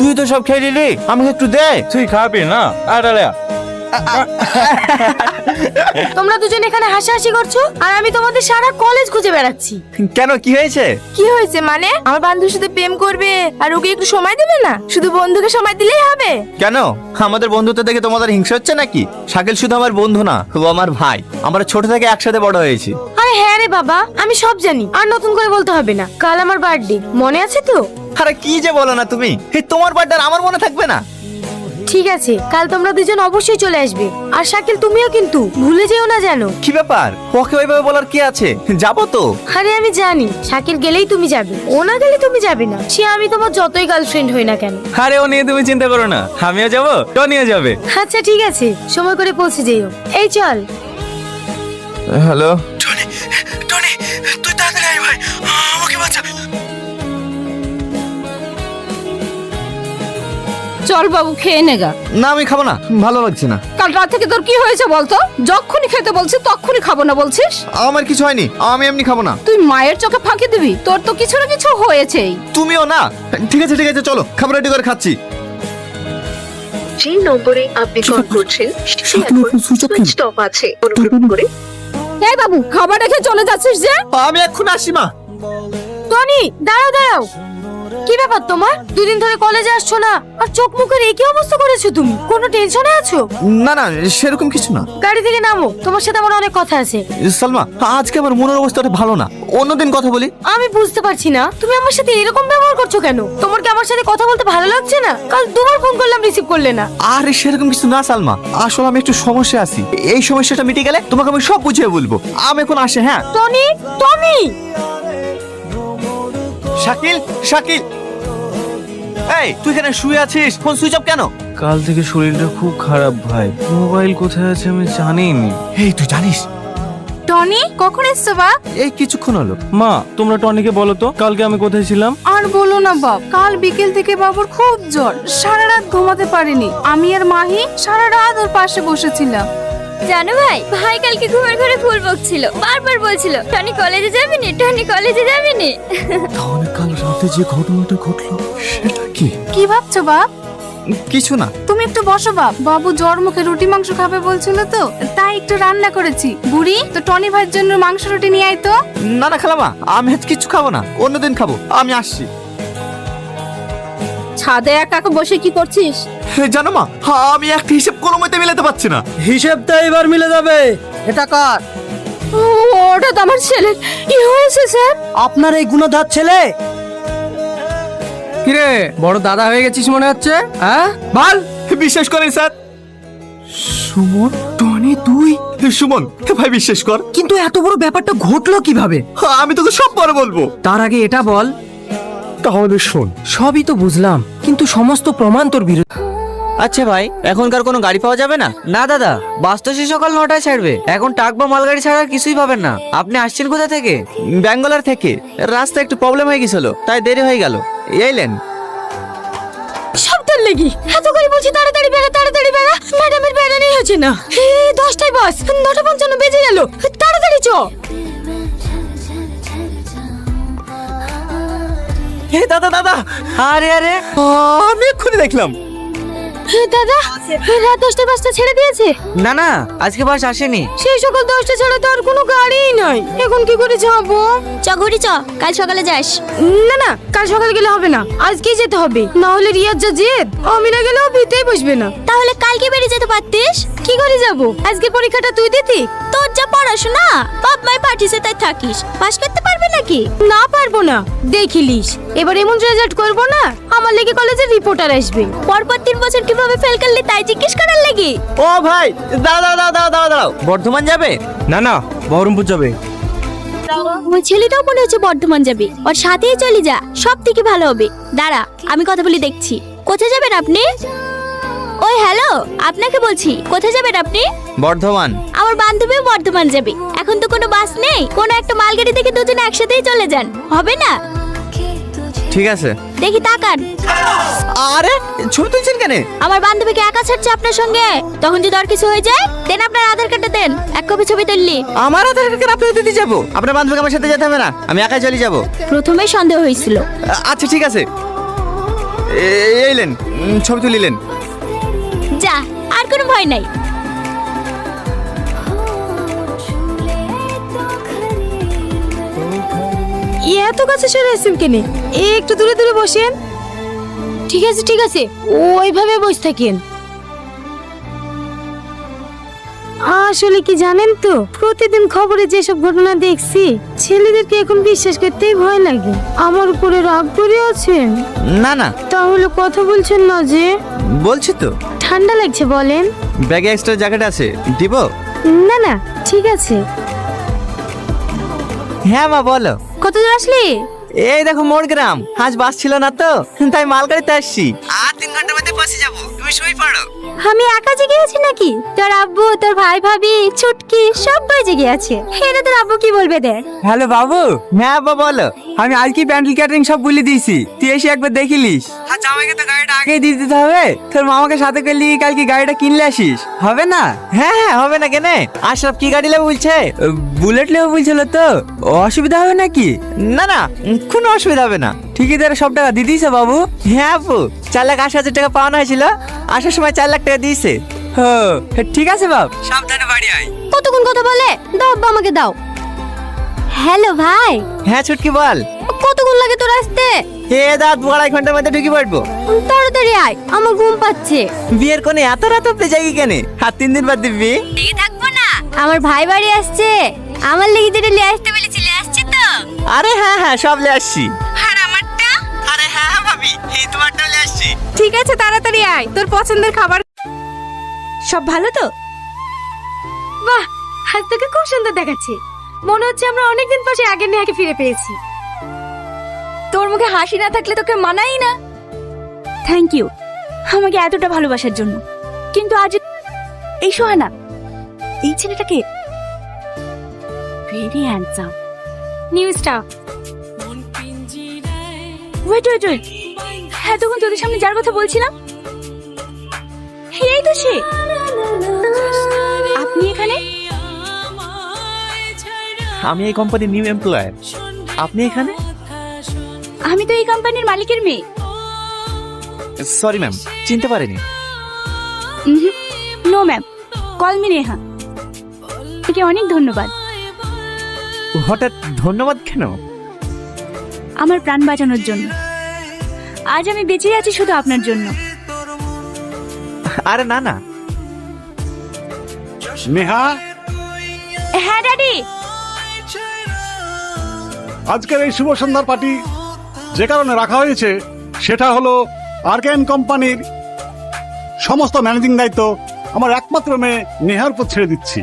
তুই তো সব খেয়ে নিলি, আমাকে একটু দে। তুই খাবি না? আরে তোমরা দুজন এখানে হাসাহাসি করছো আর আমি তোমাদের সারা কলেজ খুঁজে বেড়াচ্ছি। কেন, কি হয়েছে? কি হয়েছে মানে? আমার বান্ধবীর সাথে প্রেম করবে আর ওকে একটু সময় দেবে না? শুধু বন্ধুকে সময় দিলেই হবে? কেন, আমাদের বন্ধুত্ব দেখে তোমাদের হিংসা হচ্ছে নাকি? শাকিল শুধু আমার বন্ধু না, ও আমার ভাই। আমরা ছোট থেকে একসাথে বড় হয়েছি। আরে হ্যাঁ রে বাবা, আমি সব জানি, আর নতুন করে বলতে হবে না। কাল আমার বার্থডে, মনে আছে তো? আরে কি যে বলো না তুমি, তোমার বার্থডে আমার মনে থাকবে না? ঠিক আছে, কাল তোমরা দুজন অবশ্যই চলে আসবে। আর শাকিল তুমিও কিন্তু ভুলে যেও না যেন। কি ব্যাপার, ওকে ওইভাবে বলার কি আছে? যাবো তো। আরে আমি জানি শাকিল গেলেই তুমি যাবে, ও না গেলে তুমি যাবে না। সে আমি তোমার যতই গার্লফ্রেন্ড হই না কেন। আরে ও নিয়ে তুমি চিন্তা করো না, আমিও যাবো, টনিও যাবে। আচ্ছা ঠিক আছে, সময় করে পৌঁছে যেও। এই চল। হ্যালো। টনি, টনি, তুই তাড়াতাড়ি আয় ভাই, আমাকে বাঁচা। চল বাবু, খেয়ে নেগা। না আমি খাবো না, ভালো লাগছে না। কাল রাত থেকে তোর কি হয়েছে বলতো? যখনই খেতে বলছি তখনই খাবো না বলছিস। আমার কিছু হয়নি, আমি এমনি খাবো না। তুই মায়ের চোখে ফাঁকি দিবি? তোর তো কিছু না কিছু হয়েছেই। তুমিও না। ঠিক আছে ঠিক আছে, চলো খাবার রেডি করে খাচ্ছি। যে নম্বরে আপনি কল করছেন সেটি এখন সুইচ অফ আছে। অনুগ্রহ করে এই বাবু, খাবার রেখে চলে যাচ্ছিস যে? আমি এখন আসি মা। টনি দাঁড়াও দাঁড়াও, কি ব্যাপার তোমার? দুদিন ধরে কলেজে আসছো না আর চোখ মুখের এই কি অবস্থা করেছো তুমি? কোনো টেনশনে আছো? না না, সেরকম কিছু না। গাড়ি থেকে নামো, তোমার সাথে আমার অনেক কথা আছে। সালমা, আজকে আমার মনের অবস্থাটা ভালো না, অন্যদিন কথা বলি। আমি বুঝতে পারছি না তুমি আমার সাথে এরকম ব্যবহার করছো কেন? তোমার কি আমার সাথে কথা বলতে ভালো লাগছে না? কাল দুবার ফোন করলাম, রিসিভ করলে না। আরে সেরকম কিছু না সালমা, আসলে আমি একটু সমস্যা আছি। এই সমস্যাটা মিটে গেলে তোমাকে আমি সব বুঝিয়ে বলবো। আমি এখন আসি। হ্যাঁ টনি, টনি। শাকিল, শাকিল, এই তুই এখানে শুয়ে আছিস, ফোন সুইচ অফ কেন? কাল থেকে শরীরটা খুব খারাপ ভাই, মোবাইল কোথায় আছে আমি জানিনি। এই তুই জানিস? টনি কখন এসছো বাপ? এই কিছুক্ষণ হলো। মা, তোমরা টনিকে বলো তো কালকে আমি কোথায় ছিলাম। আর বলো না বাপ, কাল বিকেল থেকে বাবুর খুব জ্বর, সারা রাত ঘুমাতে পারিনি। আমি আর মাহি সারা রাত ওর পাশে বসেছিলাম। জানো ভাই, ভাই কালকে ঘুমের ঘরে ফুল বকছিল, বারবার বলছিল টনি কলেজে যাবি নি, টনি কলেজে যাবি নি। তাহলে কাল রাতে যে ঘটনাটা ঘটলো সেটা কি? কি ভাবছো বাপ? কিছু না। তুমি একটু বসো বাপ, বাবু জ্বর মুখে রুটি মাংস খাবে বলছিল তো, তাই একটু রান্না করেছি। বুড়ি তো টনি ভাইয়ের জন্য মাংস রুটি নিয়ে আয় তো। না না খালামা, আমি আজ কিছু খাবো না, অন্যদিন খাবো। আমি আসছি। ছাদে একা একা বসে কি করছিস? জানো মা, আমি একটা হিসেব কোনো মতে মিলাতে পারছি না। হিসেবটা এবার মিলে যাবে। এটা কার? ওটা তো আমার ছেলের। কি হয়েছে স্যার? আপনার এই গুণধর ছেলে। কিরে, বড় দাদা হয়ে গেছিস মনে হচ্ছে, হ্যাঁ? বল। বিশ্বাস করেন স্যার। সুমন, টনি তুই? সুমন ভাই, বিশ্বাস কর। কিন্তু এত বড় ব্যাপারটা ঘটলো কিভাবে? আমি তোকে সব পরে বলবো। তার আগে এটা বল। তাহলে শোন। সবই তো বুঝলাম, কিন্তু সমস্ত প্রমাণ তোর বিরুদ্ধে। আচ্ছা ভাই, এখনকার কোনো গাড়ি পাওয়া যাবে না? না দাদা, বাস তো সে সকাল 9টায় ছাড়বে। এখন ট্রাক বা মালগাড়ি ছাড়া আর কিছুই পাবেন না। আপনি আসছেন কোথা থেকে? ব্যাঙ্গালোর থেকে। রাস্তা একটু প্রবলেম হয়ে গেছিল, তাই দেরি হয়ে গেল। এইলেন সপ্তাহ লেগে এত করে বলছি তাড়াতাড়ি বেড়া, তাড়াতাড়ি বেড়া। ম্যাডামের বেড়ানোই হচ্ছে না। 10টায় বাস, 9:55 বেজে গেল। তাড়াতাড়ি চ। হে দাদা, দাদা। আরে আরে, আমি এক্ষুনি দেখলাম। দাদা, রাত 10টায় বাসটা ছেড়ে দিয়েছে। না না, আজকে বাস আসেনি। সেই সকাল 10টা ছাড়া তো আর কোনো গাড়িই নাই। এখন কি করে যাবো? চ ঘুরি চ, কাল সকালে যাস। না না, কাল সকালে গেলে হবে না, আজকেই যেতে হবে। না হলে রিয়াজ যা জেদ, আমি না গেলেও ভিতেই বসবে না। তাহলে কালকে বেরিয়ে যেতে পারতিস। কি করে যাবো? আজকে পরীক্ষাটা তুই দিতি। তোর যা পড়াশোনা, বাপ মাই পাঠিয়েছে তাই থাকিস, পাস করতে পারবি নাকি? না পারবো না, দেখিলিস এবার এমন রেজাল্ট করবো না আমার লেগে কলেজের রিপোর্টার আসবে। পরপর 3 বছর কিভাবে ফেল করলি তাই জিজ্ঞেস করার লাগি। ও ভাই, দাঁড়াও দাঁড়াও দাঁড়াও দাঁড়াও দাঁড়াও। বর্ধমান যাবে? না না, বহরমপুর যাবে। ওই ছেলেটাও মনে হচ্ছে বর্ধমান যাবে, ওর সাথেই চলে যা, সব থেকে ভালো হবে। দাঁড়া, আমি কথা বলি দেখছি। কোথায় যাবেন আপনি? ওই হ্যালো, আপনাকে বলছি, কোথায় যাবেন আপনি? বর্ধমান। আমার বান্ধবীও বর্ধমান যাবে। এখন তো কোনো বাস নেই, কোনো একটা মালগাড়ি থেকে দুজনে একসাথেই চলে যান, হবে না? ঠিক আছে। দেখি তাকান। আরে ছবি তুলছেন কেন? আমার বান্ধবীকে একা ছাড়ছে আপনার সঙ্গে, তখন যদি আর কিছু হয়ে যায়, দেন আপনার আধার কার্ডটা দেন, 1 কপি ছবি তুললি। আমার আধার কার্ড আপনি দিতে যাবো? আপনার বান্ধবীকে আমার সাথে যেতে হবে না, আমি একাই চলে যাবো। প্রথমে সন্দেহ হয়েছিল। আচ্ছা ঠিক আছে। এইলেন। বসলেন, ছবি তুলিলেন। যা, আর কোনো ভয় নাই। এত কাছে সরে আসছেন কেনে? একটু দূরে দূরে বসেন। ঠিক আছে ঠিক আছে, ওইভাবে বসে থাকেন। আসলে কি জানেন তো, প্রতিদিন খবরে যেসব ঘটনা দেখছি, ছেলেদেরকে এখন বিশ্বাস করতেই ভয় লাগে। আমার উপরে রাগ করে আছেন? না না, তাহলে কথা বলছেন না যে? বলছি তো। ঠান্ডা লাগছে বলেন। ব্যাগে এক্সট্রা জ্যাকেট আছে, দিব? না না, ঠিক আছে। হ্যাঁ মা বলো। কত দূর আসলি? এই দেখো মোর গ্রাম, আজ বাস ছিল না তো, তাই মালগাড়িতে আসছি। আর 3 ঘন্টার মধ্যে বাসে যাবো, তুমি শুয়ে পড়ো। আমি একা জেগে আছি নাকি? তোর আব্বু, তোর ভাই ভাবি, ছুটকি সবাই জেগে আছে। হেরে তোর আব্বু কি বলবে দেখ। হ্যালো বাবু, হ্যাঁ বাবা বলো। আমি আজকে প্যান্ডেল ক্যাটারিং সব বলে দিয়েছি, তুই এসে একবার দেখিলিস। আচ্ছা আমাকে তো গাড়িটা আগে দিয়ে দিতে হবে, তোর মামাকে সাথে করলি কালকে গাড়িটা কিনলে আসিস, হবে না? হ্যাঁ হ্যাঁ, হবে না কেন? আশরাফ কি গাড়ি নেবে বলছে? বুলেট নেবো বলছিল তো, অসুবিধা হবে নাকি? না না, কোনো অসুবিধা হবে না। ঠিকাদার সব টাকা দিয়ে দিয়েছে বাবু? হ্যাঁ আপু, 4,80,000 টাকা পাওনা হয়েছিল, আসার সময় 4 লাখ টাকা দিয়েছে। ঠিক আছে বাপ, সাবধানে বাড়ি আয়। কতক্ষণ কথা বলে? দাও আব্বা, আমাকে দাও। হ্যালো ভাই। হ্যাঁ ছুটকি বল। কতক্ষণ লাগে তোর আসতে? দাঁত 2.5 ঘন্টার মধ্যে ঢুকে পড়বো। তাড়াতাড়ি আয়, আমার ঘুম পাচ্ছে। বিয়ের কোনে এত রাত অব্দি যাই কেন? আর 3 দিন বাদ দিবি? থাকবো না, আমার ভাই বাড়ি আসছে, আমার লেগে যেটা নিয়ে আসতে বলেছিলে আসছে তো? আরে হ্যাঁ হ্যাঁ, সব লে আসছি। আর আমারটা? আরে হ্যাঁ হ্যাঁ ভাবি, এই তোমারটাও লে আসছি। ঠিক আছে, তাড়াতাড়ি আয়, তোর পছন্দের খাবার। সব ভালো তো? বাহ, আজ তোকে খুব সুন্দর দেখাচ্ছে। মনে হচ্ছে আমরা অনেকদিন পর সেই আগের নেহাকে ফিরে পেয়েছি। তোর মুখে হাসি না থাকলে তোকে মানাই না। থ্যাংক ইউ আমাকে এতটা ভালোবাসার জন্য। কিন্তু আজ এই সোহানা, এই ছেলেটাকে very handsome. New star. Wait wait wait, এতক্ষণ তোদের সামনে যার কথা বলছিলাম, এই তো সে। আপনি এখানে? আমি এই কোম্পানির নিউ এমপ্লয়ার। আপনি এখানে? আমি তো এই কোম্পানির মালিকের মেয়ে। সরি ম্যাম, চিনতে পারিনি। No ma'am, call me Neha. তোকে অনেক ধন্যবাদ। হঠাৎ ধন্যবাদ কেন? আমার প্রাণ বাঁচানোর জন্য। আজ আমি বেঁচে আছি শুধু আপনার জন্য। আরে না না। নেহা, হ্যাঁ ড্যাডি। আজকের এই শুভ সন্ধ্যার পার্টি যে কারণে রাখা হয়েছে সেটা হলো আর্কেন কোম্পানির সমস্ত ম্যানেজিং দায়িত্ব আমার একমাত্র মেয়ে নেহার উপর ছেড়ে দিচ্ছি।